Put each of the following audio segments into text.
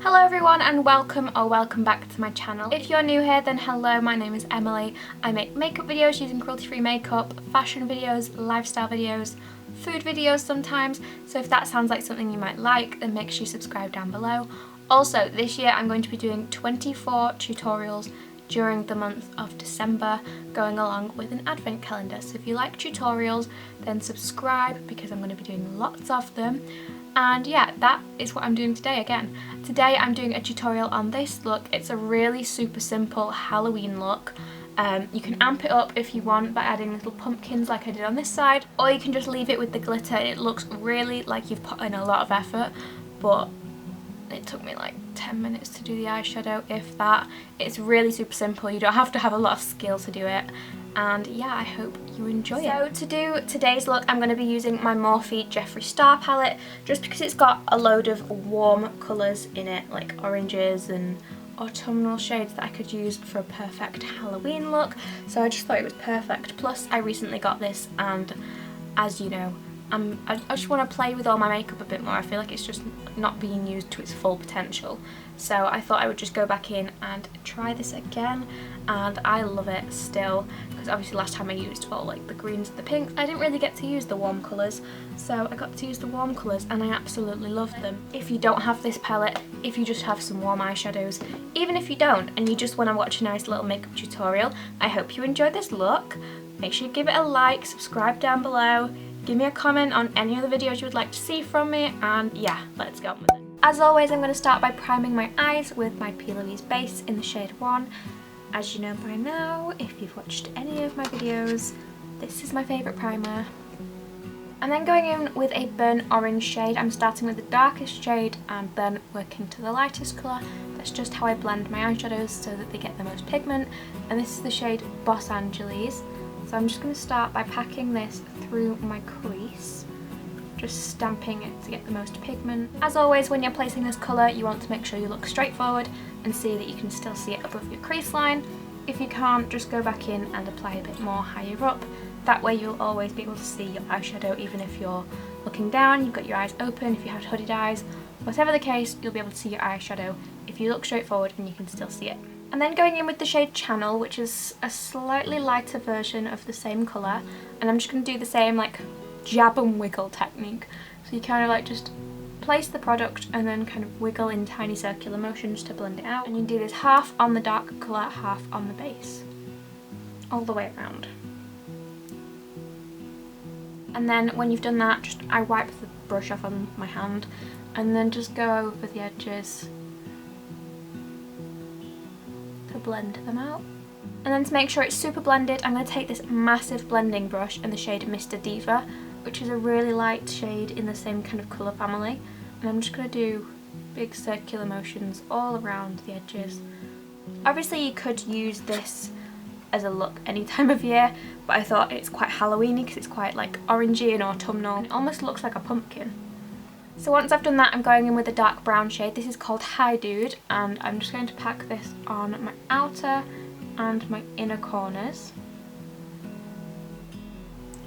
Hello everyone and welcome back to my channel. If you're new here then hello, my name is Emily. I make makeup videos using cruelty-free makeup, fashion videos, lifestyle videos, food videos sometimes, so if that sounds like something you might like then make sure you subscribe down below. Also this year I'm going to be doing 24 tutorials during the month of December, going along with an advent calendar, so if you like tutorials then subscribe because I'm going to be doing lots of them. And yeah, that is what I'm doing today again. Today I'm doing a tutorial on this look. It's a really super simple Halloween look. You can amp it up if you want by adding little pumpkins like I did on this side, or you can just leave it with the glitter. It looks really like you've put in a lot of effort, but it took me like 10 minutes to do the eyeshadow, if that. It's really super simple. You don't have to have a lot of skill to do it. And yeah, I hope you enjoy it. So to do today's look, I'm going to be using my Morphe Jeffree Star palette, just because it's got a load of warm colours in it, like oranges and autumnal shades that I could use for a perfect Halloween look. So I just thought it was perfect. Plus, I recently got this, and as you know, I just want to play with all my makeup a bit more. I feel like it's just not being used to its full potential. So I thought I would just go back in and try this again, and I love it still, because obviously last time I used all like the greens and the pinks. I didn't really get to use the warm colours, so I got to use the warm colours and I absolutely loved them. If you don't have this palette, if you just have some warm eyeshadows, even if you don't and you just want to watch a nice little makeup tutorial, I hope you enjoy this look. Make sure you give it a like, subscribe down below, give me a comment on any other videos you would like to see from me, and yeah, let's go with it. As always, I'm going to start by priming my eyes with my PLouise base in the shade 1. As you know by now, if you've watched any of my videos, this is my favourite primer. And then going in with a burnt orange shade. I'm starting with the darkest shade and then working to the lightest colour. That's just how I blend my eyeshadows so that they get the most pigment. And this is the shade Boss Angeles. So I'm just going to start by packing this through my crease, just stamping it to get the most pigment. As always, when you're placing this colour, you want to make sure you look straight forward and see that you can still see it above your crease line. If you can't, just go back in and apply a bit more higher up. That way you'll always be able to see your eyeshadow even if you're looking down, you've got your eyes open, if you had hooded eyes. Whatever the case, you'll be able to see your eyeshadow if you look straight forward and you can still see it. And then going in with the shade Channel, which is a slightly lighter version of the same colour, and I'm just going to do the same like jab and wiggle technique. So you kind of like just place the product and then kind of wiggle in tiny circular motions to blend it out. And you do this half on the dark colour, half on the base, all the way around. And then when you've done that, I wipe the brush off on my hand and then just go over the edges to blend them out. And then to make sure it's super blended, I'm going to take this massive blending brush in the shade Mr. Diva, which is a really light shade in the same kind of colour family. And I'm just going to do big circular motions all around the edges. Obviously you could use this as a look any time of year, but I thought it's quite Halloweeny because it's quite like orangey and autumnal. It almost looks like a pumpkin. So once I've done that, I'm going in with a dark brown shade. This is called Hi Dude, and I'm just going to pack this on my outer and my inner corners.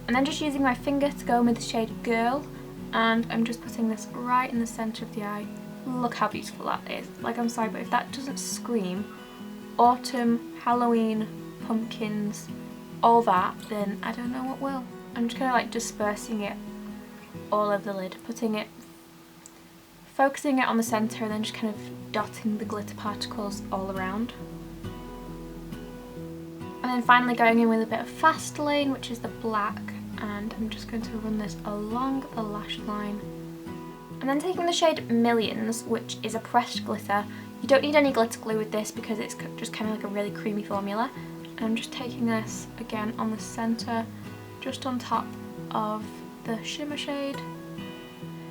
And then just using my finger to go in with the shade Girl, and I'm just putting this right in the centre of the eye. Look how beautiful that is. Like, I'm sorry, but if that doesn't scream autumn, Halloween, pumpkins, all that, then I don't know what will. I'm just kind of like dispersing it all over the lid, focusing it on the centre and then just kind of dotting the glitter particles all around. And then finally going in with a bit of Fast Lane, which is the black, and I'm just going to run this along the lash line. And then taking the shade Millions, which is a pressed glitter. You don't need any glitter glue with this because it's just kind of like a really creamy formula. And I'm just taking this again on the centre, just on top of the shimmer shade.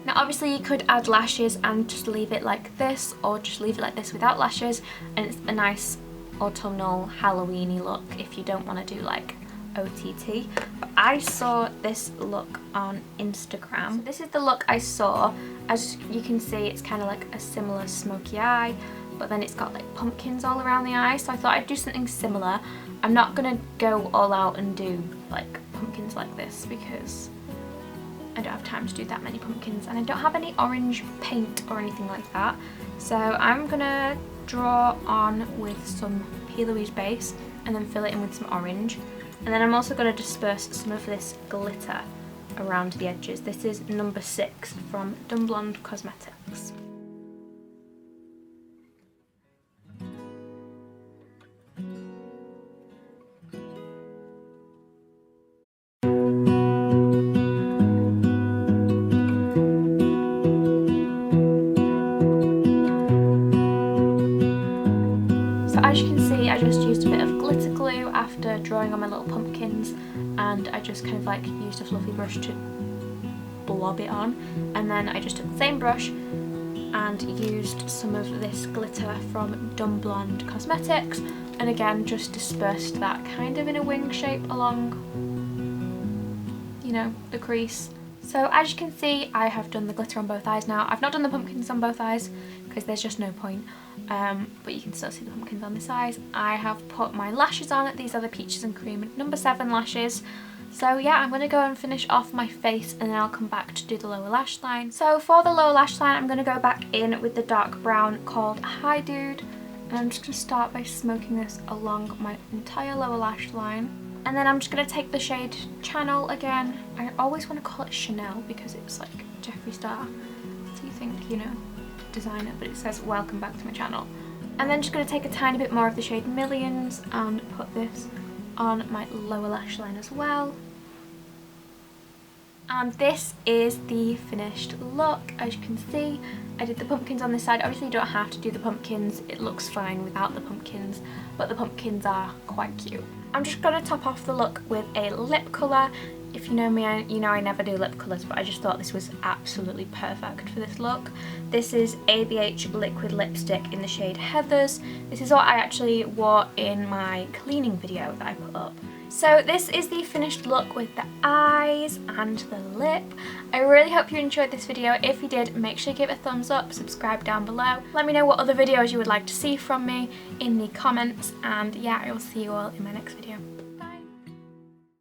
Now obviously you could add lashes and just leave it like this, or just leave it like this without lashes, and it's a nice autumnal Halloweeny look if you don't want to do like OTT. But I saw this look on Instagram. So this is the look I saw. As you can see, it's kind of like a similar smoky eye, but then it's got like pumpkins all around the eye, so I thought I'd do something similar. I'm not gonna go all out and do like pumpkins like this because I don't have time to do that many pumpkins, and I don't have any orange paint or anything like that. So I'm gonna draw on with some PLouise base and then fill it in with some orange. And then I'm also going to disperse some of this glitter around the edges. This is number 6 from Dumb Blonde Cosmetics. As you can see, I just used a bit of glitter glue after drawing on my little pumpkins, and I just kind of like used a fluffy brush to blob it on, and then I just took the same brush and used some of this glitter from Dumb Blonde Cosmetics, and again just dispersed that kind of in a wing shape along, you know, the crease. So as you can see, I have done the glitter on both eyes now. I've not done the pumpkins on both eyes because there's just no point, but you can still see the pumpkins on this eyes. I have put my lashes on. These are the Peaches and Cream number 7 lashes. So yeah, I'm going to go and finish off my face and then I'll come back to do the lower lash line. So for the lower lash line, I'm going to go back in with the dark brown called Hi Dude. And I'm just going to start by smoking this along my entire lower lash line. And then I'm just going to take the shade Channel again. I always want to call it Chanel because it's like Jeffree Star. So you think, you know, designer, but it says welcome back to my channel. And then just going to take a tiny bit more of the shade Millions and put this on my lower lash line as well. And this is the finished look. As you can see, I did the pumpkins on this side. Obviously you don't have to do the pumpkins, it looks fine without the pumpkins, but the pumpkins are quite cute. I'm just going to top off the look with a lip colour. If you know me, you know I never do lip colours, but I just thought this was absolutely perfect for this look. This is ABH liquid lipstick in the shade Heathers. This is what I actually wore in my cleaning video that I put up. So this is the finished look with the eyes and the lip. I really hope you enjoyed this video. If you did, make sure you give it a thumbs up, subscribe down below. Let me know what other videos you would like to see from me in the comments, and yeah, I will see you all in my next video.